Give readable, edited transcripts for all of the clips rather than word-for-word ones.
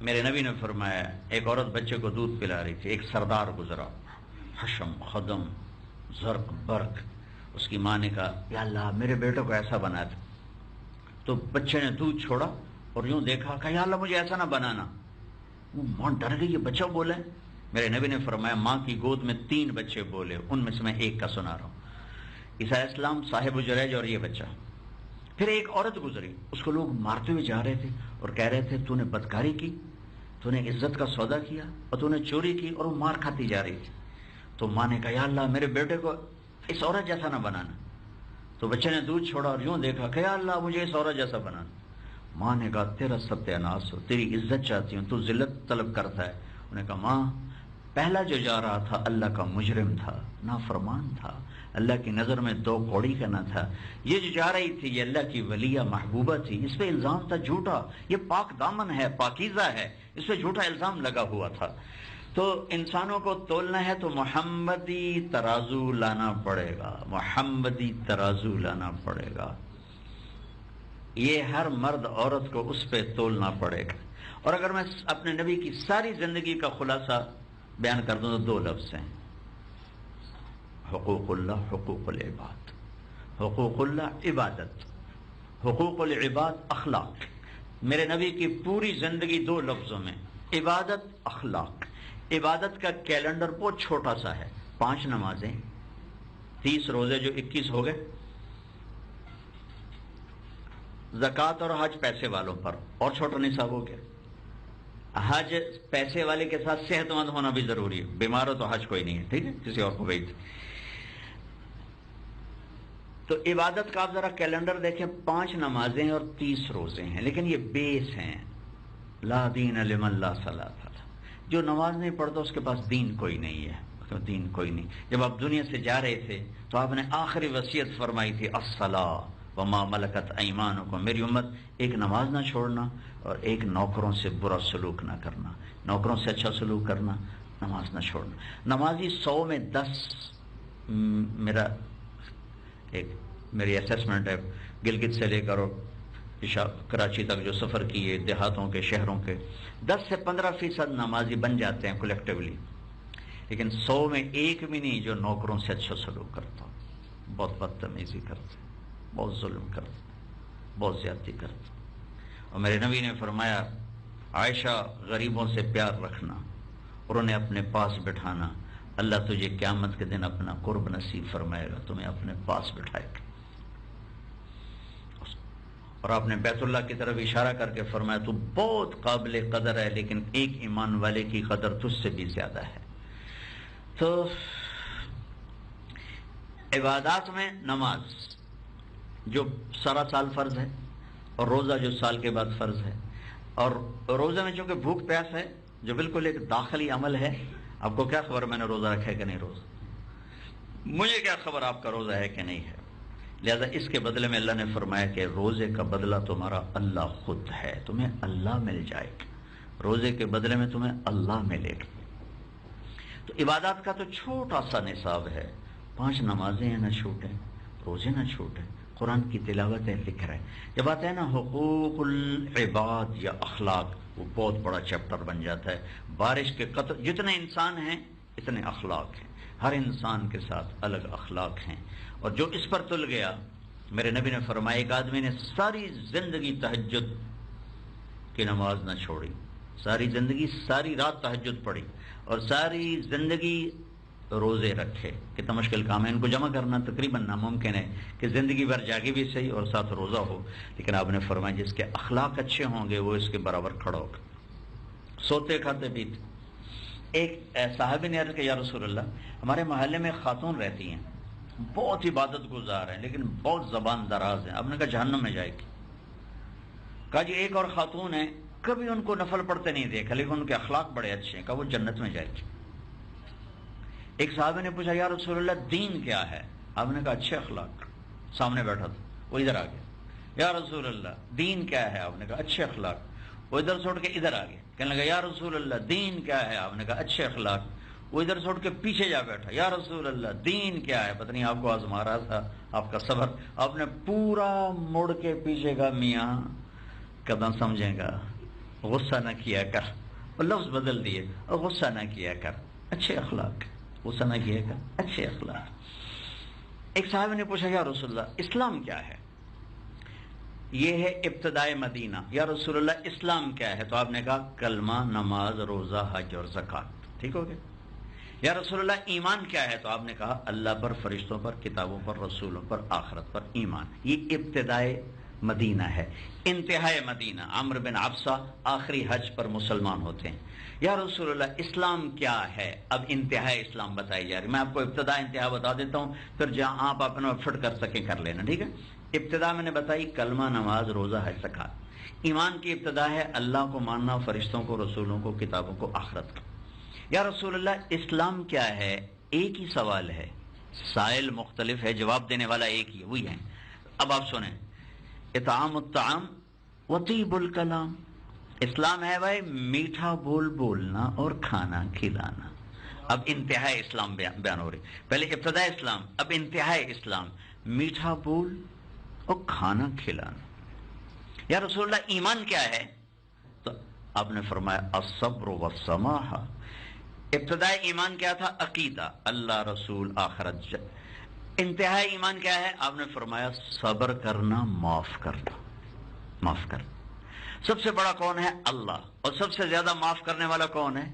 میرے نبی نے فرمایا ایک عورت بچے کو دودھ پلا رہی تھی، ایک سردار گزرا، حشم خدم زرق برق. اس کی ماں نے کہا یا اللہ میرے بیٹے کو ایسا بنا دے. تو بچے نے دودھ چھوڑا اور یوں دیکھا کہ یا اللہ مجھے ایسا نہ بنانا. وہ ماں ڈر گئی، یہ بچہ بولے. میرے نبی نے فرمایا ماں کی گود میں 3 بچے بولے، ان میں سے میں ایک کا سنا رہا ہوں، عیسیٰ علیہ السلام، صاحب جریج اور یہ بچہ. پھر ایک عورت گزری، اس کو لوگ مارتے ہوئے جا رہے تھے اور کہہ رہے تھے تو نے بدکاری کی، تو نے عزت کا سودا کیا اور تو نے چوری کی، اور وہ مار کھاتی جا رہی تھی. تو ماں نے کہا یا اللہ میرے بیٹے کو اس عورت جیسا نہ بنانا. تو بچے نے دودھ چھوڑا اور یوں دیکھا کہ یا اللہ مجھے اس عورت جیسا بنانا. ماں نے کہا تیرا ستیہ ناس ہو، تیری عزت چاہتی ہوں، تو ذلت طلب کرتا ہے. انہوں نے کہا ماں پہلا جو جا رہا تھا اللہ کا مجرم تھا، نافرمان تھا، اللہ کی نظر میں 2 کوڑی کا نہ تھا. یہ جو جا رہی تھی یہ اللہ کی ولیہ محبوبہ تھی، اس پہ الزام تھا جھوٹا، یہ پاک دامن ہے، پاکیزہ ہے، اس پہ جھوٹا الزام لگا ہوا تھا. تو انسانوں کو تولنا ہے تو محمدی ترازو لانا پڑے گا، محمدی ترازو لانا پڑے گا. یہ ہر مرد عورت کو اس پہ تولنا پڑے گا. اور اگر میں اپنے نبی کی ساری زندگی کا خلاصہ بیان کر دوں تو 2 لفظ ہیں، حقوق اللہ، حقوق العباد. حقوق اللہ عبادت، حقوق العباد اخلاق. میرے نبی کی پوری زندگی 2 لفظوں میں، عبادت اخلاق. عبادت کا کیلنڈر بہت چھوٹا سا ہے، 5 نمازیں، 30 روزے جو 21 ہو گئے، زکوٰۃ اور حج پیسے والوں پر، اور چھوٹا نصاب ہو گیا. حج پیسے والے کے ساتھ صحت مند ہونا بھی ضروری ہے، بیمار ہو تو حج کوئی نہیں ہے، ٹھیک ہے، کسی اور کو بھیج دیں. تو عبادت کا آپ ذرا کیلنڈر دیکھیں، 5 نمازیں اور 30 روزے ہیں، لیکن یہ بیس ہیں. لا دین لمن لا صلاۃ. جو نماز نہیں پڑھتا اس کے پاس دین کوئی نہیں ہے، دین کوئی نہیں. جب آپ دنیا سے جا رہے تھے تو آپ نے آخری وصیت فرمائی تھی الصلاۃ وما ملکت ایمانکم، میری امت ایک نماز نہ چھوڑنا اور ایک نوکروں سے برا سلوک نہ کرنا، نوکروں سے اچھا سلوک کرنا، نماز نہ چھوڑنا. نمازی 100 میں 10، میری اسیسمنٹ ہے گلگت سے لے کر کراچی تک جو سفر کیے، دیہاتوں کے، شہروں کے، 10 سے 15% نمازی بن جاتے ہیں کولیکٹیولی. لیکن 100 میں 1 بھی نہیں جو نوکروں سے اچھا سلوک کرتا، بہت بدتمیزی کرتا، بہت ظلم کرتا، بہت زیادتی کرتا. اور میرے نبی نے فرمایا عائشہ غریبوں سے پیار رکھنا اور انہیں اپنے پاس بٹھانا، اللہ تجھے قیامت کے دن اپنا قرب نصیب فرمائے گا، تمہیں اپنے پاس بٹھائے گا. اور آپ نے بیت اللہ کی طرف اشارہ کر کے فرمایا تو بہت قابل قدر ہے، لیکن ایک ایمان والے کی قدر تجھ سے بھی زیادہ ہے. تو عبادات میں نماز جو سارا سال فرض ہے، اور روزہ جو سال کے بعد فرض ہے. اور روزہ میں چونکہ بھوک پیاس ہے جو بالکل ایک داخلی عمل ہے، آپ کو کیا خبر میں نے روزہ رکھا ہے کہ نہیں روزہ، مجھے کیا خبر آپ کا روزہ ہے کہ نہیں ہے. لہذا اس کے بدلے میں اللہ نے فرمایا کہ روزے کا بدلہ تمہارا اللہ خود ہے، تمہیں اللہ مل جائے گا، روزے کے بدلے میں تمہیں اللہ ملے گا. تو عبادات کا تو چھوٹا سا نصاب ہے، 5 نمازیں ہیں نہ چھوٹیں، روزے نہ چھوٹیں، قرآن کی تلاوت ہے، ذکر ہے. جب آتے ہیں نا حقوق العباد یا اخلاق، وہ بہت بڑا چیپٹر بن جاتا ہے. بارش کے قطر، جتنے انسان ہیں اتنے اخلاق ہیں، ہر انسان کے ساتھ الگ اخلاق ہیں. اور جو اس پر تل گیا، میرے نبی نے فرمایا ایک آدمی نے ساری زندگی تہجد کی نماز نہ چھوڑی، ساری زندگی ساری رات تہجد پڑھی اور ساری زندگی روزے رکھے. کتنا مشکل کام ہے، ان کو جمع کرنا تقریباً ناممکن ہے کہ زندگی بھر جاگے بھی صحیح اور ساتھ روزہ ہو. لیکن آپ نے فرمایا جس کے اخلاق اچھے ہوں گے وہ اس کے برابر کھڑا ہوگا. سوتے کھاتے پیتے. ایک صاحب نے عرض کیا یا رسول اللہ، ہمارے محلے میں خاتون رہتی ہیں، بہت عبادت گزار ہیں لیکن بہت زبان دراز ہیں. آپ نے کہا جہنم میں جائے گی. کہا جی ایک اور خاتون ہے، کبھی ان کو نفل پڑھتے نہیں دیکھا لیکن ان کے اخلاق بڑے اچھے ہیں، کہا وہ جنت میں جائے گی. ایک صحابہ نے پوچھا یا رسول اللہ دین کیا ہے؟ آپ نے کہا اچھے اخلاق. سامنے بیٹھا تھا وہ ادھر آ گیا، یا رسول اللہ دین کیا ہے؟ آپ نے کہا اچھے اخلاق. وہ ادھر سے اٹھ کے ادھر آ گیا، کہنے لگا یا رسول اللہ دین کیا ہے؟ آپ نے کہا اچھے اخلاق. وہ ادھر سے اٹھ کے پیچھے جا بیٹھا، یا رسول اللہ دین کیا ہے؟ پتہ نہیں آپ کو آزما رہا تھا آپ کا صبر. آپ نے پورا مڑ کے پیچھے کا میاں کداں سمجھے گا، غصہ نہ کیا کر، اور لفظ بدل دیے، اور غصہ نہ کیا کر، اچھے اخلاق، غصہ نہ کیا کر، اچھے اخلاق۔ ایک صاحب نے پوچھا یا رسول اللہ اسلام کیا ہے؟ یہ ہے ابتدائے مدینہ، یا رسول اللہ اسلام کیا ہے؟ تو آپ نے کہا کلمہ، نماز، روزہ، حج اور زکوٰۃ۔ ٹھیک ہو گیا؟ یا رسول اللہ ایمان کیا ہے؟ تو آپ نے کہا اللہ پر، فرشتوں پر، کتابوں پر، رسولوں پر، آخرت پر ایمان۔ یہ ابتدائے مدینہ ہے۔ انتہائے مدینہ، عمرو بن عبسہ آخری حج پر مسلمان ہوتے ہیں۔ یا رسول اللہ اسلام کیا ہے؟ اب انتہائے اسلام بتائی جا رہی، میں آپ کو ابتدا انتہا بتا دیتا ہوں، پھر جہاں آپ اپنا فٹ کر سکیں کر لینا، ٹھیک ہے؟ ابتدا میں نے بتائی کلمہ، نماز، روزہ، حج، زکوٰۃ۔ ایمان کی ابتدا ہے اللہ کو ماننا، فرشتوں کو، رسولوں کو، کتابوں کو، آخرت کو۔ یا رسول اللہ اسلام کیا ہے؟ ایک ہی سوال ہے، سائل مختلف ہے، جواب دینے والا ایک ہی، وہی ہے۔ اب آپ سنیں، اطعام الطعام وطیب الکلام۔ اسلام ہے بھائی میٹھا بول بولنا اور کھانا کھلانا۔ اب انتہائی اسلام بیان ہو رہی، پہلے ابتدائی اسلام، اب انتہائی اسلام، میٹھا بول اور کھانا کھلانا۔ یا رسول اللہ ایمان کیا ہے؟ تو آپ نے فرمایا الصبر والسماحہ۔ ابتدائی ایمان کیا تھا؟ عقیدہ، اللہ، رسول، آخرت۔ انتہائی ایمان کیا ہے؟ آپ نے فرمایا صبر کرنا، معاف کرنا، معاف کرنا۔ سب سے بڑا کون ہے؟ اللہ، اور سب سے زیادہ معاف کرنے والا کون ہے؟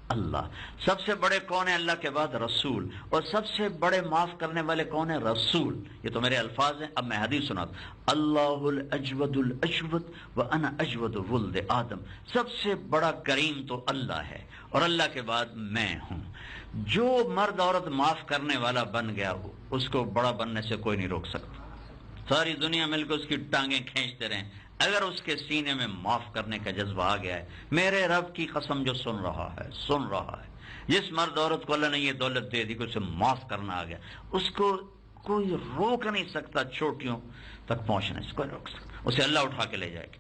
اللہ۔ سب سے بڑے کون ہیں اللہ کے بعد؟ رسول، اور سب سے بڑے معاف کرنے والے کون ہیں؟ رسول۔ یہ تو میرے الفاظ ہیں، اب میں حدیث سناتا ہوں۔ اللہ الاجود الاجود وانا اجود ولد آدم۔ سب سے بڑا کریم تو اللہ ہے، اور اللہ کے بعد میں ہوں۔ جو مرد عورت معاف کرنے والا بن گیا ہو، اس کو بڑا بننے سے کوئی نہیں روک سکتا۔ ساری دنیا مل کے اس کی ٹانگیں کھینچتے رہیں، اگر اس کے سینے میں معاف کرنے کا جذبہ آ گیا ہے، میرے رب کی قسم جو سن رہا ہے، سن رہا ہے، جس مرد عورت کو اللہ نے یہ دولت دے دی کہ اسے معاف کرنا آ گیا، اس کو کوئی روک نہیں سکتا، چوٹیوں تک پہنچنے سے کوئی روک سکتا۔ اسے اللہ اٹھا کے لے جائے گا،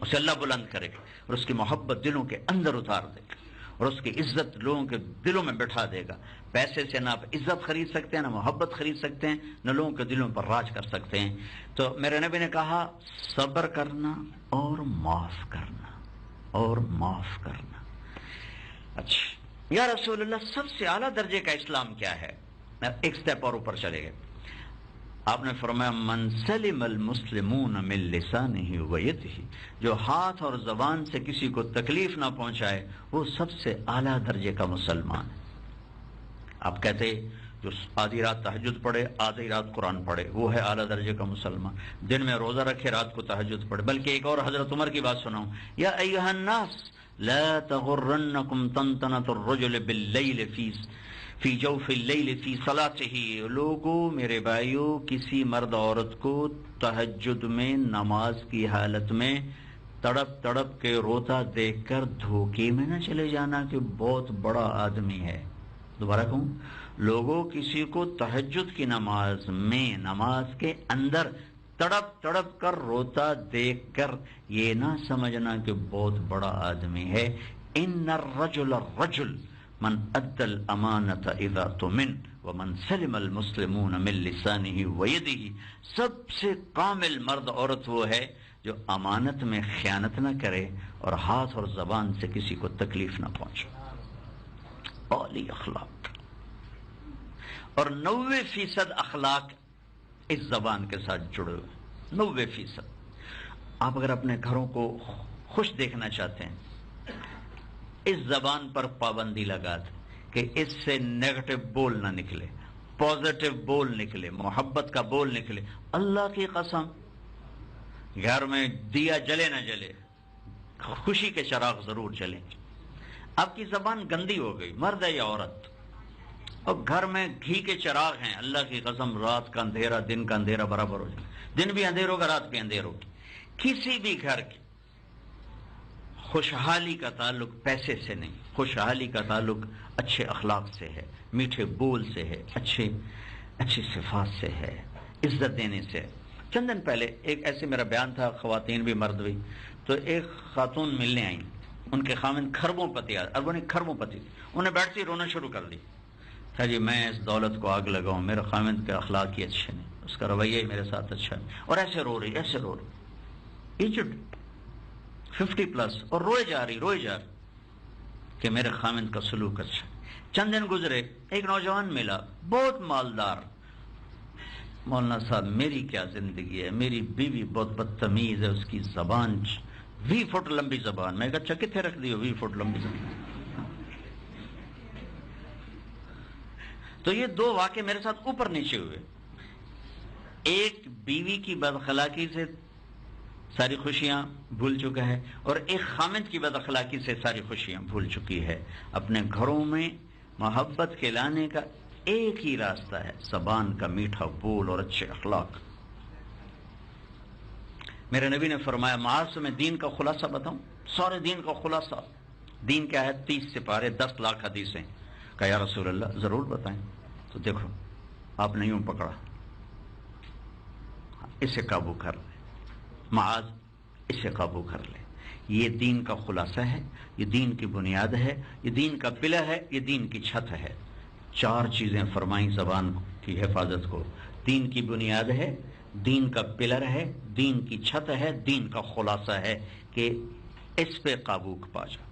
اسے اللہ بلند کرے گا، اور اس کی محبت دلوں کے اندر اتار دے گا، اور اس کی عزت لوگوں کے دلوں میں بٹھا دے گا۔ پیسے سے نہ آپ عزت خرید سکتے ہیں، نہ محبت خرید سکتے ہیں، نہ لوگوں کے دلوں پر راج کر سکتے ہیں۔ تو میرے نبی نے کہا صبر کرنا اور معاف کرنا، اور معاف کرنا۔ اچھا یا رسول اللہ سب سے اعلیٰ درجے کا اسلام کیا ہے؟ ایک سٹیپ اور اوپر چلے گئے، آپ نے فرمایا من سلم المسلمون من لسانہ ویدہ، جو ہاتھ اور زبان سے کسی کو تکلیف نہ پہنچائے وہ سب سے اعلیٰ درجے کا مسلمان ہے۔ آپ کہتے جو آدھی رات تہجد پڑھے، آدھی رات قرآن پڑھے، وہ ہے اعلیٰ درجے کا مسلمان۔ دن میں روزہ رکھے، رات کو تہجد پڑھے۔ بلکہ ایک اور حضرت عمر کی بات سناؤں، یا ایھا الناس لا تغرنکم طنطنۃ الرجل باللیل فی جوف اللیل فی صلاتہ، لوگوں میرے بھائیوں، کسی مرد عورت کو تہجد میں نماز کی حالت میں تڑپ تڑپ کے روتا دیکھ کر دھوکے میں نہ چلے جانا کہ بہت بڑا آدمی ہے۔ دوبارہ کہوں، لوگوں کسی کو تہجد کی نماز میں، نماز کے اندر تڑپ تڑپ کر روتا دیکھ کر یہ نہ سمجھنا کہ بہت بڑا آدمی ہے۔ ان الرجل الرجل من ادى الامانۃ اذا تؤمن ومن سلم المسلمون من لسانہ ویدہ، سب سے کامل مرد عورت وہ ہے جو امانت میں خیانت نہ کرے اور ہاتھ اور زبان سے کسی کو تکلیف نہ پہنچے۔ عالی اخلاق، اور 90% اخلاق اس زبان کے ساتھ جڑے ہوئے، 90%۔ آپ اگر اپنے گھروں کو خوش دیکھنا چاہتے ہیں، اس زبان پر پابندی لگا دیں کہ اس سے نیگیٹو بول نہ نکلے، پازیٹو بول نکلے، محبت کا بول نکلے۔ اللہ کی قسم گھر میں دیا جلے نہ جلے، خوشی کے چراغ ضرور جلیں۔ آپ کی زبان گندی ہو گئی، مرد ہے یا عورت، اور گھر میں گھی کے چراغ ہیں، اللہ کی قسم رات کا اندھیرا دن کا اندھیرا برابر ہو جائے، دن بھی اندھیر ہوگا، رات بھی اندھیر ہوگی۔ کسی بھی گھر کی خوشحالی کا تعلق پیسے سے نہیں، خوشحالی کا تعلق اچھے اخلاق سے ہے، میٹھے بول سے ہے، اچھی صفات سے ہے، عزت دینے سے۔ چند دن پہلے ایک ایسے میرا بیان تھا، خواتین بھی مرد بھی، تو ایک خاتون ملنے آئیں، ان کے خاوند کھربوں پتی، اربوں کھربوں پتی، انہیں بیٹھتی رونا شروع کر دی، کہا جی میں اس دولت کو آگ لگاؤں، میرے خاوند کے اخلاق ہی اچھے نہیں، اس کا رویہ ہی میرے ساتھ اچھا نہیں، اور ایسے رو رہی، ایسے رو رہی۔ ایجپٹ 50+ اور روئے جا رہی کہ میرے خامند کا سلوک اچھا. چند دن گزرے، ایک نوجوان ملا بہت مالدار. مولانا صاحب میری کیا زندگی ہے، میری بیوی بہت بدتمیز ہے، اس کی زبان 20 فٹ لمبی زبان. میں کہا اچھا کتنے رکھ دی ہو 20 فٹ لمبی زبان؟ تو یہ 2 واقعے میرے ساتھ اوپر نیچے ہوئے. ایک بیوی کی بد اخلاقی سے ساری خوشیاں بھول چکا ہے، اور ایک خامد کی بد اخلاقی سے ساری خوشیاں بھول چکی ہے. اپنے گھروں میں محبت کے لانے کا ایک ہی راستہ ہے، زبان کا میٹھا بول اور اچھے اخلاق. میرے نبی نے فرمایا معاذ میں دین کا خلاصہ بتاؤں؟ سارے دین کا خلاصہ. دین کیا ہے؟ 30 سپارے 10 لاکھ حدیثیں. کہا یا رسول اللہ ضرور بتائیں. تو دیکھو آپ نے یوں پکڑا، اسے قابو کر لے معاذ، اسے قابو کر لے. یہ دین کا خلاصہ ہے، یہ دین کی بنیاد ہے، یہ دین کا پلر ہے، یہ دین کی چھت ہے. 4 چیزیں فرمائیں زبان کی حفاظت کو. دین کی بنیاد ہے، دین کا پلر ہے، دین کی چھت ہے، دین کا خلاصہ ہے کہ اس پہ قابو پا جا.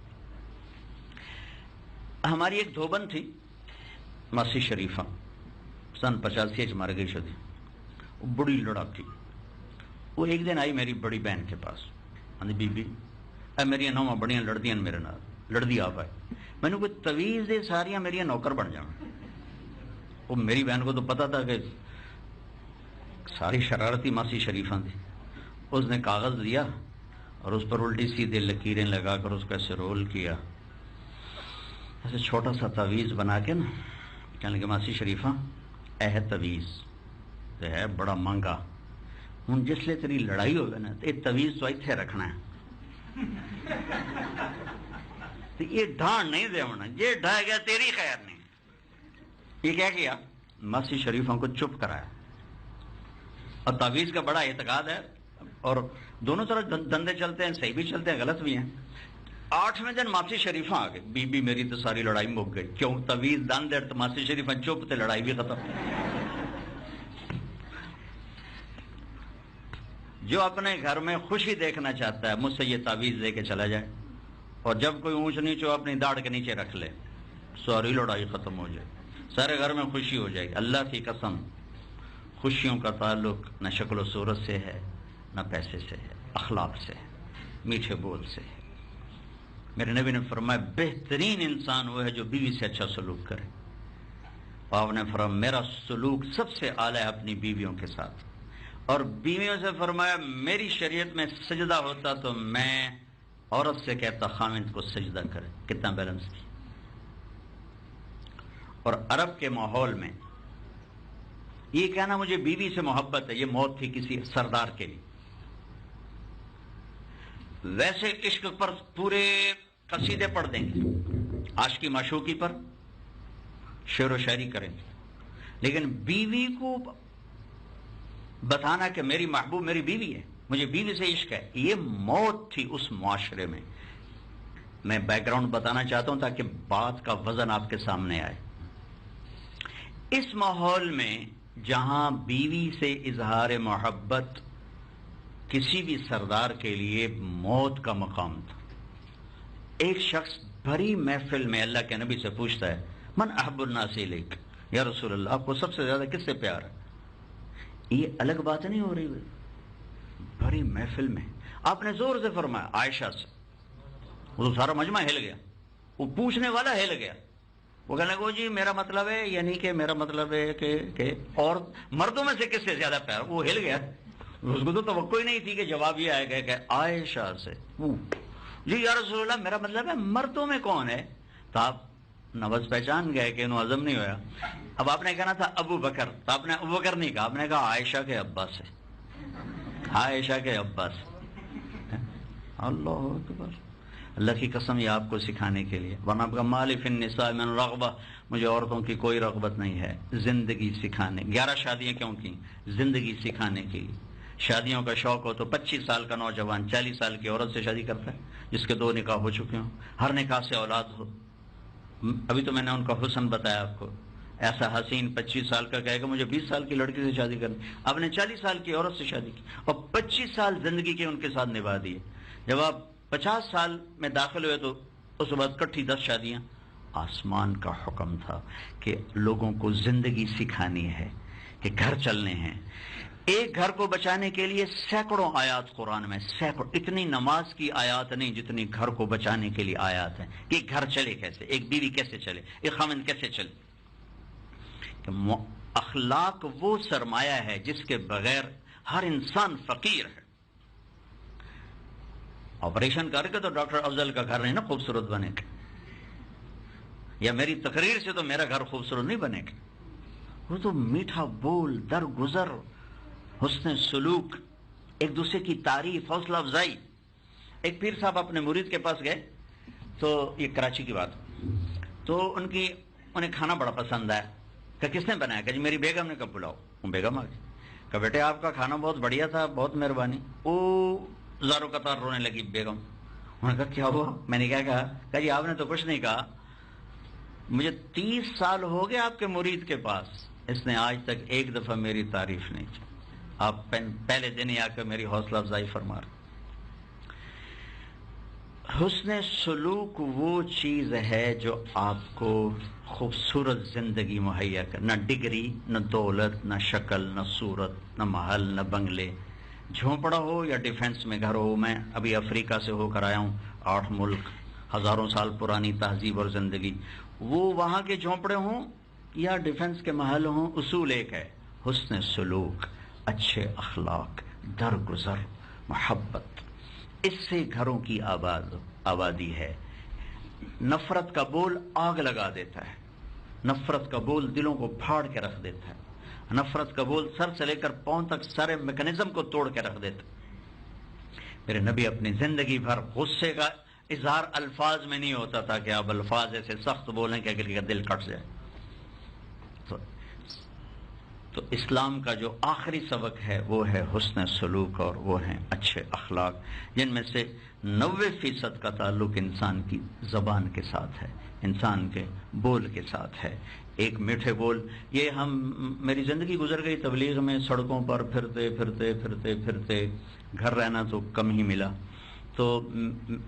ہماری ایک دھوبن تھی ماسی شریفہ، سن 85 مر گئی شدی. وہ بڑی لڑاکی. وہ ایک دن آئی میری بڑی بہن کے پاس، بی بی اے میری نواں بڑیاں لڑدیاں میرے نال، لڑدی آپ آئے میں نے کوئی تویز دے ساریاں میری نوکر بن جاؤں. وہ میری بہن کو تو پتا تھا کہ ساری شرارتی ماسی شریفہ تھی. اس نے کاغذ دیا اور اس پر الٹی سیدھے لکیریں لگا کر اس کو ایسے رول کیا، ایسے چھوٹا سا تویز بنا کے نا. کہنے لگے ماسی شریفہ اے تویز تو ہے بڑا مہنگا، ہوں جس لئے تیری لڑائی ہوگا نا تو یہ تویز تو اتنے رکھنا ہے. تو یہ ڈھان نہیں دے ہونا، یہ ڈھا گیا تیری خیر نہیں. یہ کیا کیا؟ ماسی شریفوں کو چپ کرایا. اور تعویذ کا بڑا اعتقاد ہے، اور دونوں طرح دندے چلتے ہیں، صحیح بھی چلتے ہیں غلط بھی ہیں. 8ویں دن ماسی شریفہ آ گئے. بی بی میری تو ساری لڑائی مک گئی. کیوں؟ تعویذ دان دیر تو ماسی شریفہ چپ تے لڑائی بھی ختم. جو اپنے گھر میں خوشی دیکھنا چاہتا ہے مجھ سے یہ تعویذ لے کے چلا جائے، اور جب کوئی اونچ نیچ ہو اپنی داڑھ کے نیچے رکھ لے، ساری لڑائی ختم ہو جائے، سارے گھر میں خوشی ہو جائے گی. اللہ کی قسم خوشیوں کا تعلق نہ شکل و صورت سے ہے، نہ پیسے سے ہے، اخلاق سے ہے، میٹھے بول سے ہے. میرے نبی نے فرمایا بہترین انسان وہ ہے جو بیوی سے اچھا سلوک کرے. آپ نے فرمایا میرا سلوک سب سے اعلیٰ ہے اپنی بیویوں کے ساتھ. اور بیویوں سے فرمایا میری شریعت میں سجدہ ہوتا تو میں عورت سے کہتا خامند کو سجدہ کرے. کتنا بیلنس کی. اور عرب کے ماحول میں یہ کہنا مجھے بیوی سے محبت ہے، یہ موت تھی کسی سردار کے لیے. ویسے عشق پر پورے قصیدے پڑھ دیں گے، عاشقی معشوقی پر شعر و شاعری کریں گے، لیکن بیوی کو بتانا کہ میری محبوب میری بیوی ہے، مجھے بیوی سے عشق ہے، یہ موت تھی اس معاشرے میں. میں بیک گراؤنڈ بتانا چاہتا ہوں تاکہ بات کا وزن آپ کے سامنے آئے. اس ماحول میں جہاں بیوی سے اظہار محبت کسی بھی سردار کے لیے موت کا مقام تھا. ایک شخص بھری محفل میں اللہ کے نبی سے پوچھتا ہے من احب الناس الیک، یا رسول اللہ آپ کو سب سے زیادہ کس سے پیار ہے؟ یہ الگ بات نہیں ہو رہی ہوئی. بھری محفل میں آپ نے زور سے فرمایا عائشہ سے. وہ تو سارا مجمع ہل گیا، وہ پوچھنے والا ہل گیا. وہ کہنے لگا جی میرا مطلب ہے، یعنی کہ میرا مطلب ہے کہ اور مردوں میں سے کس سے زیادہ پیار؟ وہ ہل گیا. اس کو تو توقع ہی نہیں تھی کہ جواب یہ آئے گا کہ عائشہ سے. جی یا رسول اللہ میرا مطلب ہے مردوں میں کون ہے؟ تو آپ نبض پہچان گئے کہ انہوں عزم نہیں ہویا. اب آپ نے کہنا تھا ابو بکر، تو آپ نے ابو بکر نہیں کہا، آپ نے کہا عائشہ کے ابا سے. عائشہ کے ابا سے. اللہ اکبر. اللہ کی قسم یہ آپ کو سکھانے کے لیے، ورنہ آپ کا مال فی النساء من رغبہ، مجھے عورتوں کی کوئی رغبت نہیں ہے. زندگی سکھانے 11 شادیاں کیوں کی؟ زندگی سکھانے کی. شادیوں کا شوق ہو تو 25 سال کا نوجوان 40 سال کی عورت سے شادی کرتا ہے جس کے 2 نکاح ہو چکے ہوں، ہر نکاح سے اولاد ہو. ابھی تو میں نے ان کا حسن بتایا آپ کو. ایسا حسین 25 سال کا کہے گا مجھے 20 سال کی لڑکی سے شادی کرنی، آپ نے 40 سال کی عورت سے شادی کی اور 25 سال زندگی کے ان کے ساتھ نبھا دیے. جب آپ 50 سال میں داخل ہوئے تو اس کے بعد کٹھی 10 شادیاں. آسمان کا حکم تھا کہ لوگوں کو زندگی سکھانی ہے، کہ گھر چلنے ہیں. ایک گھر کو بچانے کے لیے سینکڑوں آیات قرآن میں، سینکڑوں. اتنی نماز کی آیات نہیں جتنی گھر کو بچانے کے لیے آیات ہیں کہ ایک گھر چلے کیسے، ایک بیوی کیسے چلے، ایک خاوند کیسے چلے. اخلاق وہ سرمایہ ہے جس کے بغیر ہر انسان فقیر ہے. آپریشن کر کے تو ڈاکٹر افضل کا گھر نہیں نا خوبصورت بنے گا، یا میری تقریر سے تو میرا گھر خوبصورت نہیں بنے گا. وہ تو میٹھا بول، درگزر، حسن سلوک، ایک دوسرے کی تعریف، حوصلہ افزائی. ایک پیر صاحب اپنے مرید کے پاس گئے، تو یہ کراچی کی بات، تو انہیں کھانا بڑا پسند آیا. کہ کس نے بنایا؟ کہ جی میری بیگم نے. کب بلاؤ؟ وہ بیگم آ گئی. کہ بیٹے آپ کا کھانا بہت بڑھیا تھا، بہت مہربانی. وہ زاروں قطار رونے لگی بیگم. انہوں نے کہا کیا ہوا؟ میں نے کیا کہا؟ کہ جی آپ نے تو کچھ نہیں کہا، مجھے 30 سال ہو گئے آپ کے مرید کے پاس، اس نے آج تک ایک دفعہ میری تعریف نہیں کی. آپ پہلے دن ہی آ کر میری حوصلہ افزائی فرما رہے. حسن سلوک وہ چیز ہے جو آپ کو خوبصورت زندگی مہیا کر. نہ ڈگری، نہ دولت، نہ شکل، نہ صورت، نہ محل، نہ بنگلے. جھونپڑا ہو یا ڈیفنس میں گھر ہو. میں ابھی افریقہ سے ہو کر آیا ہوں، 8 ملک، ہزاروں سال پرانی تہذیب اور زندگی. وہ وہاں کے جھونپڑے ہوں یا ڈیفنس کے محل ہوں، اصول ایک ہے: حسن سلوک، اچھے اخلاق، درگزر، محبت. اس سے گھروں کی آبادی ہے. نفرت کا بول آگ لگا دیتا ہے. نفرت کا بول دلوں کو پھاڑ کے رکھ دیتا ہے. نفرت کا بول سر سے لے کر پاؤں تک سارے میکانزم کو توڑ کے رکھ دیتا ہے. میرے نبی اپنی زندگی بھر غصے کا اظہار الفاظ میں نہیں ہوتا تھا کہ آپ الفاظ ایسے سخت بولیں کہ اگر کا دل کٹ جائے. تو اسلام کا جو آخری سبق ہے وہ ہے حسن سلوک، اور وہ ہیں اچھے اخلاق، جن میں سے 90% کا تعلق انسان کی زبان کے ساتھ ہے، انسان کے بول کے ساتھ ہے. ایک میٹھے بول. یہ میری زندگی گزر گئی تبلیغ میں، سڑکوں پر پھرتے پھرتے پھرتے پھرتے، گھر رہنا تو کم ہی ملا. تو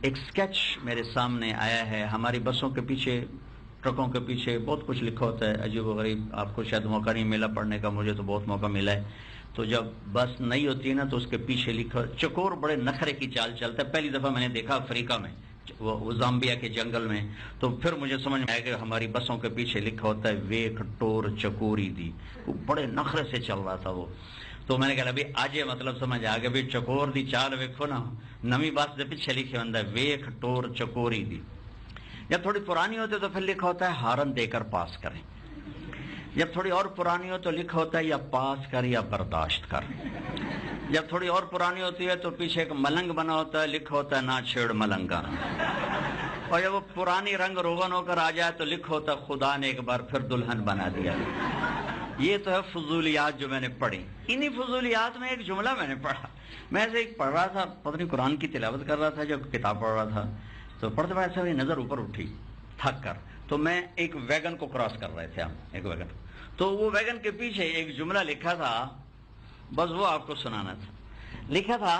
ایک سکیچ میرے سامنے آیا ہے. ہماری بسوں کے پیچھے، ٹرکوں کے پیچھے بہت کچھ لکھا ہوتا ہے، عجیب و غریب. آپ کو شاید موقع نہیں ملا پڑھنے کا، مجھے تو بہت موقع ملا ہے. تو جب بس نہیں ہوتی ہے نا تو اس کے پیچھے لکھا، چکور بڑے نخرے کی چال چلتا ہے. پہلی دفعہ میں نے دیکھا افریقہ میں، وہ زامبیا کے جنگل میں. تو پھر مجھے سمجھ میں آیا کہ ہماری بسوں کے پیچھے لکھا ہوتا ہے ویک ٹور چکوری دی. وہ بڑے نخرے سے چل رہا تھا وہ. تو میں نے کہا ابھی آج یہ مطلب سمجھ آ گیا بھی چکور دی چال ویکھو نا، نمی بس دے پیچھے لکھے ہوتا ہے ویک ٹور چکوری دی. جب تھوڑی پرانی ہوتی ہے تو پھر لکھا ہوتا ہے ہارن دے کر پاس کریں. جب تھوڑی اور پرانی ہو تو لکھا ہوتا ہے یا پاس کر یا برداشت کر. جب تھوڑی اور پرانی ہوتی ہے تو پیچھے ایک ملنگ بنا ہوتا ہے، لکھا ہوتا ہے نہ چھیڑ ملنگا. اور جب وہ پرانی رنگ روغن ہو کر آ جائے تو لکھا ہوتا ہے خدا نے ایک بار پھر دلہن بنا دیا. یہ تو ہے فضولیات جو میں نے پڑھی. انہی فضولیات میں ایک جملہ میں نے پڑھا. میں ایسے ایک پڑھ رہا تھا، پتہ نہیں قرآن کی تلاوت کر رہا تھا، جب کتاب پڑھ رہا تھا تو پڑھتے پڑھتے میری نظر اوپر اٹھی تھک کر. تو میں ایک ویگن کو کراس کر رہے تھے ہم، ایک ویگن. تو وہ ویگن کے پیچھے ایک جملہ لکھا تھا، بس وہ آپ کو سنانا تھا. لکھا تھا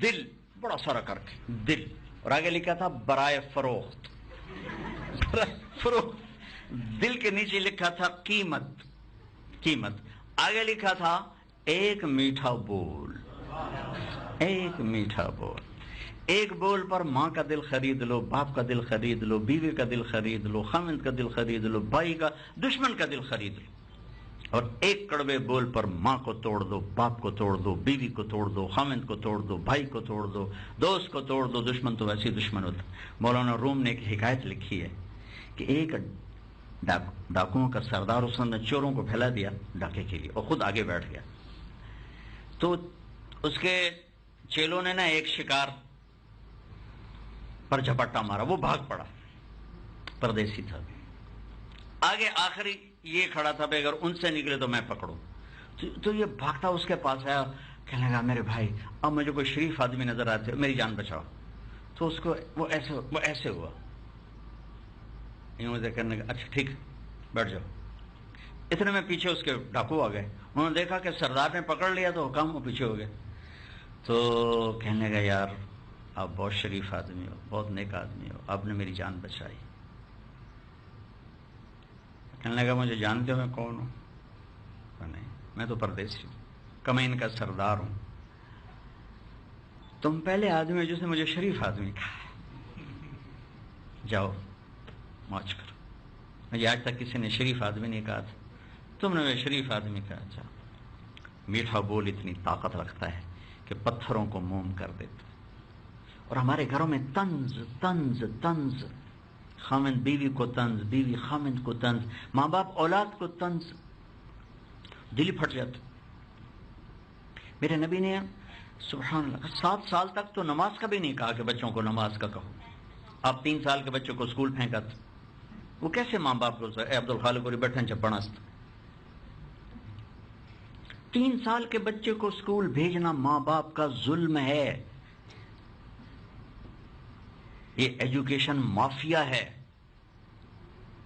دل، بڑا سارا کر کے دل، اور آگے لکھا تھا برائے فروخت. فروخت. دل کے نیچے لکھا تھا قیمت، قیمت. آگے لکھا تھا ایک میٹھا بول، ایک میٹھا بول. ایک بول پر ماں کا دل خرید لو، باپ کا دل خرید لو، بیوی کا دل خرید لو، خامند کا دل خرید لو، بھائی کا، دشمن کا دل خرید لو. اور ایک کڑوے بول پر ماں کو توڑ دو، باپ کو توڑ دو، بیوی کو توڑ دو، خامند کو توڑ دو، بھائی کو توڑ دو، دوست کو توڑ دو، دشمن تو ویسے ہی دشمن ہوتا. مولانا روم نے ایک حکایت لکھی ہے کہ ایک ڈاکوؤں کا سردار، اس نے چوروں کو پھیلا دیا ڈاکے کے لیے اور خود آگے بیٹھ گیا. تو اس کے چیلوں نے نا ایک شکار پر جھپٹا مارا، وہ بھاگ پڑا، پردیسی تھا. آگے آخری یہ کھڑا تھا کہ اگر ان سے نکلے تو میں پکڑوں. تو یہ بھاگتا اس کے پاس آیا، کہنے لگا میرے بھائی اب مجھے کوئی شریف آدمی نظر آتے، میری جان بچاؤ. تو اس کو وہ ایسے ہوا، یوں سے کرنے کا، اچھا ٹھیک بیٹھ جاؤ. اتنے میں پیچھے اس کے ڈاکو آ گئے. انہوں نے دیکھا کہ سردار نے پکڑ لیا تو کام وہ پیچھے ہو گئے. تو کہنے لگا یار آپ بہت شریف آدمی ہو، بہت نیک آدمی ہو، آپ نے میری جان بچائی۔ کہنے لگا مجھے جانتے ہو میں کون ہوں؟ نہیں، میں تو پردیسی ہوں، کمین کا سردار ہوں۔ تم پہلے آدمی ہو جس نے مجھے شریف آدمی کہا۔ جاؤ موج کرو، مجھے آج تک کسی نے شریف آدمی نہیں کہا تھا، تم نے مجھے شریف آدمی کہا۔ جاؤ۔ میٹھا بول اتنی طاقت رکھتا ہے کہ پتھروں کو موم کر دیتا ہے۔ اور ہمارے گھروں میں طنز طنز طنز، خامند بیوی کو طنز، بیوی خامند کو طنز، ماں باپ اولاد کو طنز، دل ہی پھٹ جاتا۔ میرے نبی نے سبحان اللہ 7 سال تک تو نماز کا بھی نہیں کہا کہ بچوں کو نماز کا کہو۔ آپ 3 سال کے بچوں کو اسکول پھینکا تھا، وہ کیسے ماں باپ کو اے عبد الخالق اور بیٹھن چپڑا؟ 3 سال کے بچے کو اسکول بھیجنا ماں باپ کا ظلم ہے۔ یہ ایجوکیشن مافیا ہے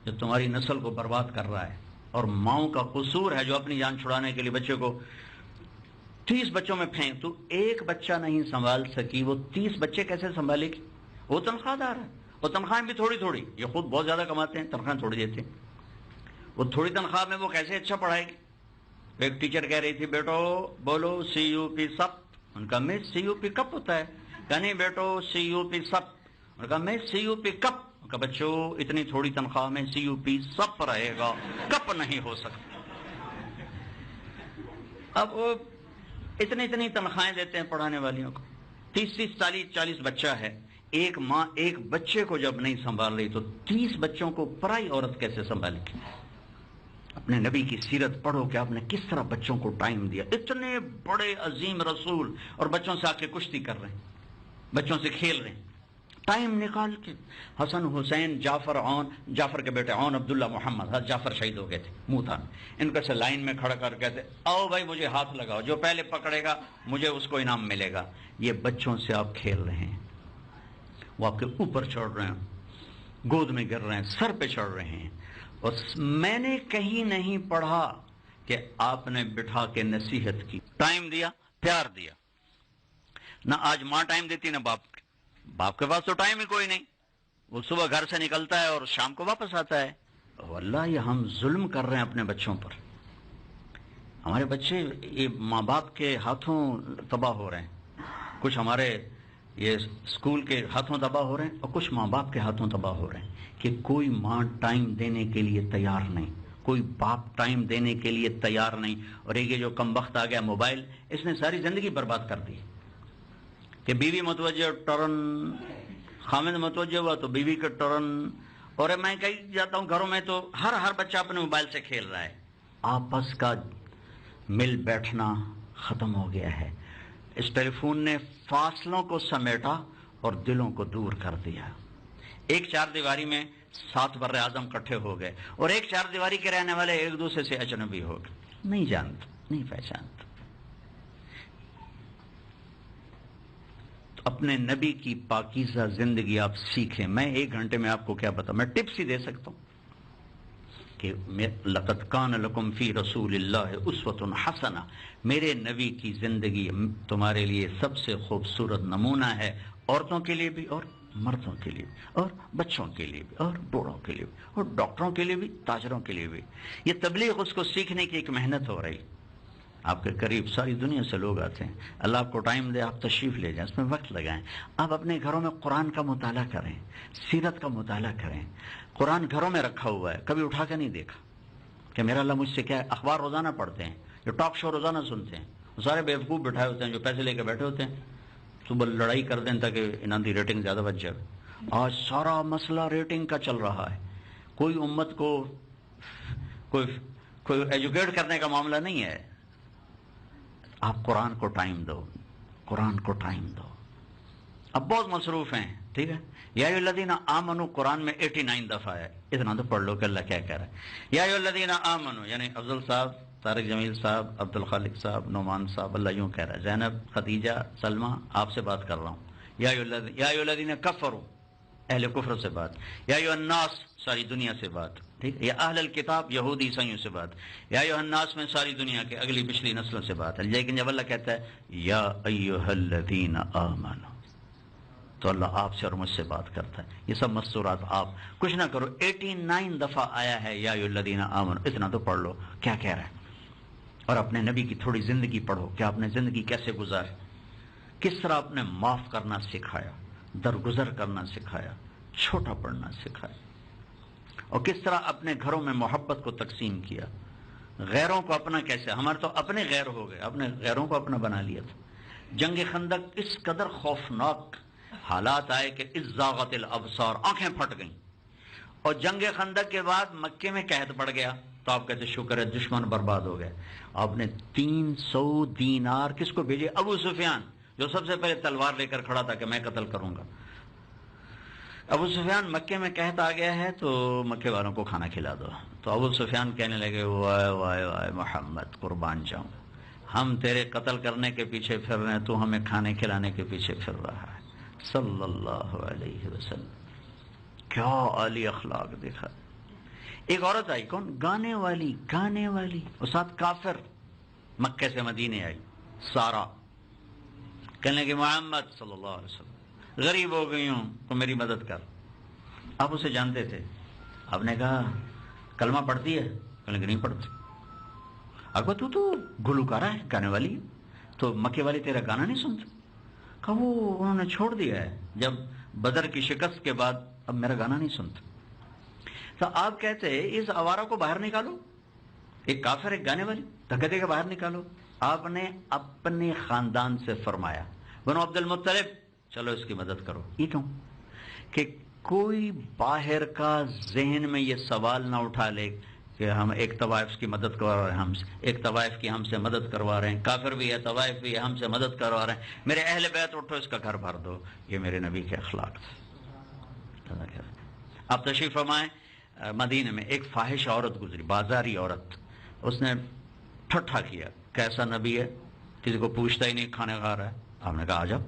جو تمہاری نسل کو برباد کر رہا ہے، اور ماؤں کا قصور ہے جو اپنی جان چھڑانے کے لیے بچے کو 30 بچوں میں پھینک۔ تو ایک بچہ نہیں سنبھال سکی، وہ 30 بچے کیسے سنبھالے گی؟ وہ تنخواہ دار ہے، وہ تنخواہیں بھی تھوڑی تھوڑی، یہ خود بہت زیادہ کماتے ہیں، تنخواہیں تھوڑی دیتے ہیں۔ وہ تھوڑی تنخواہ میں وہ کیسے اچھا پڑھائے گی؟ ایک ٹیچر کہہ رہی تھی بیٹو بولو سی یو پی سپ، ان کا مس سی یو پی کپ ہوتا ہے، یعنی بیٹو سی یو پی سپ، ان کا مس سی یو پی کپ، ان کا بچوں اتنی تھوڑی تنخواہ میں سی یو پی سپ رہے گا، کپ نہیں ہو سکتا۔ اب وہ اتنی تنخواہیں دیتے ہیں پڑھانے والیوں کو، 30 40 بچہ ہے، ایک ماں ایک بچے کو جب نہیں سنبھال رہی تو 30 بچوں کو پرائی عورت کیسے سنبھالے گی؟ اپنے نبی کی سیرت پڑھو کہ آپ نے کس طرح بچوں کو ٹائم دیا۔ اتنے بڑے عظیم رسول اور بچوں سے آ کے کشتی کر رہے ہیں، بچوں سے کھیل رہے ہیں، ٹائم نکال کے۔ حسن حسین جعفر کے بیٹے عون عبداللہ محمد، حضرت جعفر شہید ہو گئے تھے موتا میں، ان کو سے لائن میں کھڑا کر کہتے آؤ بھائی مجھے ہاتھ لگاؤ، جو پہلے پکڑے گا مجھے اس کو انعام ملے گا۔ یہ بچوں سے آپ کھیل رہے ہیں، وہ آپ کے اوپر چڑھ رہے ہیں، گود میں گر رہے ہیں، سر پہ چڑھ رہے ہیں، اور میں نے کہیں نہیں پڑھا کہ آپ نے بٹھا کے نصیحت کی، ٹائم دیا، پیار دیا۔ نہ آج ماں ٹائم دیتی نہ باپ کے پاس تو ٹائم ہی کوئی نہیں، وہ صبح گھر سے نکلتا ہے اور شام کو واپس آتا ہے۔ واللہ یہ ہم ظلم کر رہے ہیں اپنے بچوں پر۔ ہمارے بچے یہ ماں باپ کے ہاتھوں تباہ ہو رہے ہیں، کچھ ہمارے یہ اسکول کے ہاتھوں تباہ ہو رہے ہیں، اور کچھ ماں باپ کے ہاتھوں تباہ ہو رہے ہیں کہ کوئی ماں ٹائم دینے کے لیے تیار نہیں، کوئی باپ ٹائم دینے کے لیے تیار نہیں۔ اور ایک یہ جو کم وقت آ گیا موبائل، اس نے ساری زندگی برباد کر دی کہ بیوی متوجہ ٹرن، خامد متوجہ ہوا تو بیوی کا ٹرن، اور میں کہیں جاتا ہوں گھروں میں تو ہر بچہ اپنے موبائل سے کھیل رہا ہے، آپس کا مل بیٹھنا ختم ہو گیا ہے۔ اس ٹیلی فون نے فاصلوں کو سمیٹا اور دلوں کو دور کر دیا۔ ایک 4 دیواری میں 7 بر اعظم کٹھے ہو گئے، اور ایک 4 دیواری کے رہنے والے ایک دوسرے سے اجنبی ہو گئے، نہیں جانتے، نہیں پہچانتے۔ تو اپنے نبی کی پاکیزہ زندگی آپ سیکھیں۔ میں 1 گھنٹے میں آپ کو کیا بتاؤں، میں ٹپس ہی دے سکتا ہوں کہ لقد کان لکم فی رسول اللہ اسوۃ حسنہ، میرے نبی کی زندگی تمہارے لیے سب سے خوبصورت نمونہ ہے، عورتوں کے لیے بھی اور مردوں کے لیے بھی، اور بچوں کے لیے بھی، اور بوڑھوں کے لیے بھی، اور ڈاکٹروں کے لیے بھی، تاجروں کے لیے بھی۔ یہ تبلیغ اس کو سیکھنے کی ایک محنت ہو رہی، آپ کے قریب ساری دنیا سے لوگ آتے ہیں، اللہ آپ کو ٹائم دے، آپ تشریف لے جائیں، اس میں وقت لگائیں۔ آپ اپنے گھروں میں قرآن کا مطالعہ کریں، سیرت کا مطالعہ کریں۔ قرآن گھروں میں رکھا ہوا ہے، کبھی اٹھا کے نہیں دیکھا کہ میرا اللہ مجھ سے کیا ہے۔ اخبار روزانہ پڑھتے ہیں، جو ٹاک شو روزانہ سنتے ہیں، وہ سارے بیوقوف بٹھائے ہوتے ہیں جو پیسے لے کے بیٹھے ہوتے ہیں، صبح لڑائی کر دیں تاکہ انہوں کی ریٹنگ زیادہ بچ جائے۔ آج سارا مسئلہ ریٹنگ کا چل رہا ہے، کوئی امت کو کوئی ایجوکیٹ کرنے کا معاملہ نہیں ہے۔ آپ قرآن کو ٹائم دو، قرآن کو ٹائم دو۔ اب بہت مصروف ہیں، ٹھیک ہے۔ یا ایھا الذین آمنوا قرآن میں 89 دفعہ ہے، اتنا تو پڑھ لو کہ اللہ کیا کہہ رہا ہے۔ یا ایھا الذین آمنوا یعنی افضل صاحب، طارق جمیل صاحب، عبد الخالق صاحب، نعمان صاحب، اللہ یوں کہہ رہا ہے، زینب، خدیجہ، سلمہ، آپ سے بات کر رہا ہوں۔ یا ایھا الذین کفروا، اہل کفر سے بات۔ یا ایھا الناس، ساری دنیا سے بات، ٹھیک ہے۔ یا اہل الکتاب، یہود عیسائیوں سے بات۔ یا ایھا الناس میں ساری دنیا کے اگلی پچھلی نسلوں سے بات ہے۔ لیکن جب اللہ کہتا ہے یا ایھا الذین آمنوا، تو اللہ آپ سے اور مجھ سے بات کرتا ہے. یہ سب مستورات آپ کچھ نہ کرو. 89 دفعہ آیا ہے یا الذین آمنوا، اتنا تو پڑھ لو کیا کہہ رہا ہے. اور اپنے نبی کی تھوڑی زندگی پڑھو، کیا آپ نے زندگی کیسے گزاری، کس طرح آپ نے معاف کرنا سکھایا، درگزر کرنا سکھایا، چھوٹا پڑھنا سکھایا، اور کس طرح اپنے گھروں میں محبت کو تقسیم کیا، غیروں کو اپنا کیسے. ہمارے تو اپنے غیر ہو گئے، اپنے غیروں کو اپنا بنا لیا تھا. جنگ خندق اس قدر خوفناک حالات آئے کہ اذ زاغت الابصار، آنکھیں پھٹ گئیں. اور جنگ خندق کے بعد مکے میں قحط پڑ گیا تو آپ کہتے شکر ہے دشمن برباد ہو گئے. آپ نے 300 دینار کس کو بھیجے؟ ابو سفیان، جو سب سے پہلے تلوار لے کر کھڑا تھا کہ میں قتل کروں گا. ابو سفیان مکے میں قحط آ گیا ہے تو مکے والوں کو کھانا کھلا دو. تو ابو سفیان کہنے لگے وائے وائے وائے محمد قربان جاؤں، ہم تیرے قتل کرنے کے پیچھے پھر رہے ہیں، تو ہمیں کھانے کھلانے کے پیچھے پھر رہا ہے. صلی اللہ علیہ وسلم. کیا عالی اخلاق دیکھا. ایک عورت آئی، کون؟ گانے والی اور ساتھ کافر، مکے سے مدینے آئی، سارا. کہنے لگے محمد صلی اللہ علیہ وسلم غریب ہو گئی ہوں تو میری مدد کر. آپ اسے جانتے تھے. آپ نے کہا کلمہ پڑھتی ہے؟ کہنے لگے نہیں پڑھتی. آپ کو تو گلوکارہ ہے، گانے والی، تو مکے والی تیرا گانا نہیں سنتے؟ کہا وہ انہوں نے چھوڑ دیا ہے جب بدر کی شکست کے بعد، اب میرا گانا نہیں سنتا. تو آپ کہتے اس آوارہ کو باہر نکالو، ایک کافر ایک گانے والی، دھکے دے کے باہر نکالو. آپ نے اپنے خاندان سے فرمایا بنو عبد المطلب چلو اس کی مدد کرو. یہ کیوں؟ کہ کوئی باہر کا ذہن میں یہ سوال نہ اٹھا لے کہ ہم ایک طوائف کی مدد کروا رہے ہیں، ہم سے ایک طوائف کی ہم سے مدد کروا رہے ہیں، کافر بھی ہے طوائف بھی ہے ہم سے مدد کروا رہے ہیں، میرے اہل بیت اٹھو اس کا گھر بھر دو. یہ میرے نبی کے اخلاق تھے. آپ تشریف فرمائیں. مدینے میں ایک فاحش عورت گزری، بازاری عورت. اس نے ٹھٹھا کیا کیسا نبی ہے، کسی کو پوچھتا ہی نہیں، کھانے کھا رہا ہے. آپ نے کہا آ جاؤ.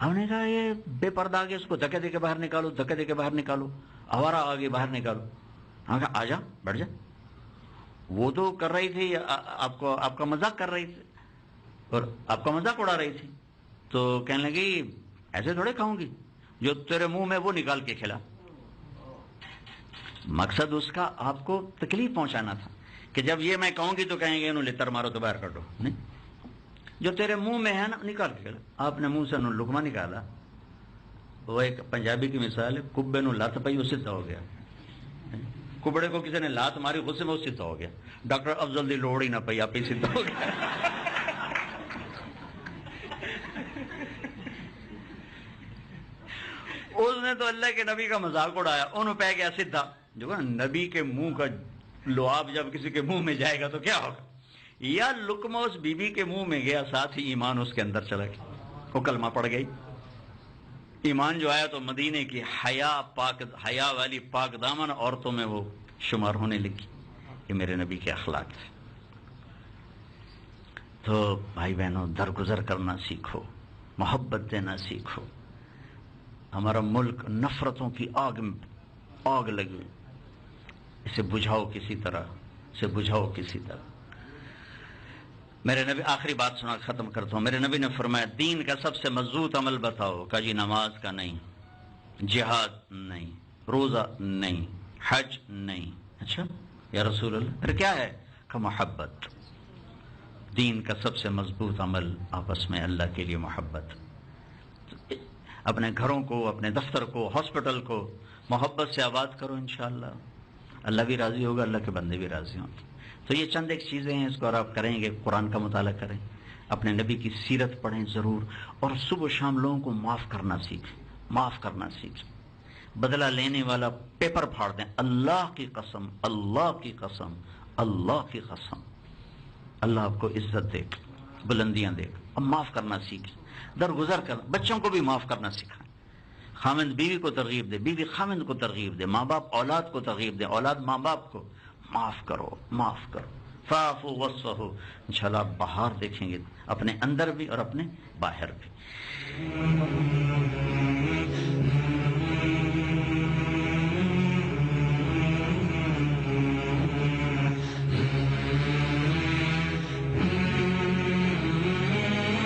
ہم نے کہا یہ بے پردہ آگے اس کو دھکے دے کے باہر نکالو، دھکے دے کے باہر نکالو، آوارہ آگے باہر نکالو. ہم نے کہا آ جا، بیٹھ جا. وہ تو کر رہی تھی آپ کا مذاق کر رہی تھی اور آپ کا مذاق اڑا رہی تھی. تو کہنے لگی ایسے تھوڑے کھاؤں گی، جو تیرے منہ میں وہ نکال کے کھلا. مقصد اس کا آپ کو تکلیف پہنچانا تھا کہ جب یہ میں کہوں گی تو کہیں گے انہوں لتر مارو تو باہر کٹو. نہیں، جو تیرے منہ میں ہے نا نکال کے کھلا. آپ نے منہ سے لقمہ نکالا. وہ ایک پنجابی کی مثال ہے، کبے نو لت پئی وہ سیدھا ہو گیا. کبڑے کو کسی نے لات ماری غصے میں وہ سیدھا ہو گیا. ڈاکٹر افضل دی لوڑ ہی نہ پئی، آپ ہی سیدھا ہو گیا. اس نے تو اللہ کے نبی کا مذاق اڑایا، انہوں پہ گیا سیدھا. جو نبی کے منہ کا لعاب جب کسی کے منہ میں جائے گا تو کیا ہوگا. یا لقمہ اس بی بی کے منہ میں گیا، ساتھ ہی ایمان اس کے اندر چلا گیا، وہ کلمہ پڑ گئی. ایمان جو آیا تو مدینے کی حیا والی پاک دامن عورتوں میں وہ شمار ہونے لگی. کہ میرے نبی کے اخلاق تھے. تو بھائی بہنوں درگزر کرنا سیکھو، محبت دینا سیکھو. ہمارا ملک نفرتوں کی آگ لگی، اسے بجھاؤ کسی طرح. میرے نبی، آخری بات سنا ختم کرتا ہوں. میرے نبی نے فرمایا دین کا سب سے مضبوط عمل بتاؤ. کہا جی نماز کا نہیں، جہاد نہیں، روزہ نہیں، حج نہیں. اچھا یا رسول اللہ پھر کیا ہے؟ کہ محبت. دین کا سب سے مضبوط عمل آپس میں اللہ کے لیے محبت. اپنے گھروں کو، اپنے دفتر کو، ہاسپٹل کو محبت سے آباد کرو، انشاءاللہ اللہ بھی راضی ہوگا، اللہ کے بندے بھی راضی ہوں گے. تو یہ چند ایک چیزیں ہیں، اس کو آپ کریں گے. قرآن کا مطالعہ کریں، اپنے نبی کی سیرت پڑھیں ضرور، اور صبح و شام لوگوں کو معاف کرنا سیکھیں. بدلہ لینے والا پیپر پھاڑ دیں. اللہ کی قسم، اللہ آپ کو عزت دے، بلندیاں دے. اب معاف کرنا سیکھیں، درگزر کر. بچوں کو بھی معاف کرنا سکھائیں. خامند بیوی کو ترغیب دے، بیوی خامند کو ترغیب دے، ماں باپ اولاد کو ترغیب دے، اولاد ماں باپ کو. معاف کرو. فاعفوا واصفحوا. انشاءاللہ آپ بہار دیکھیں گے اپنے اندر بھی اور اپنے باہر بھی.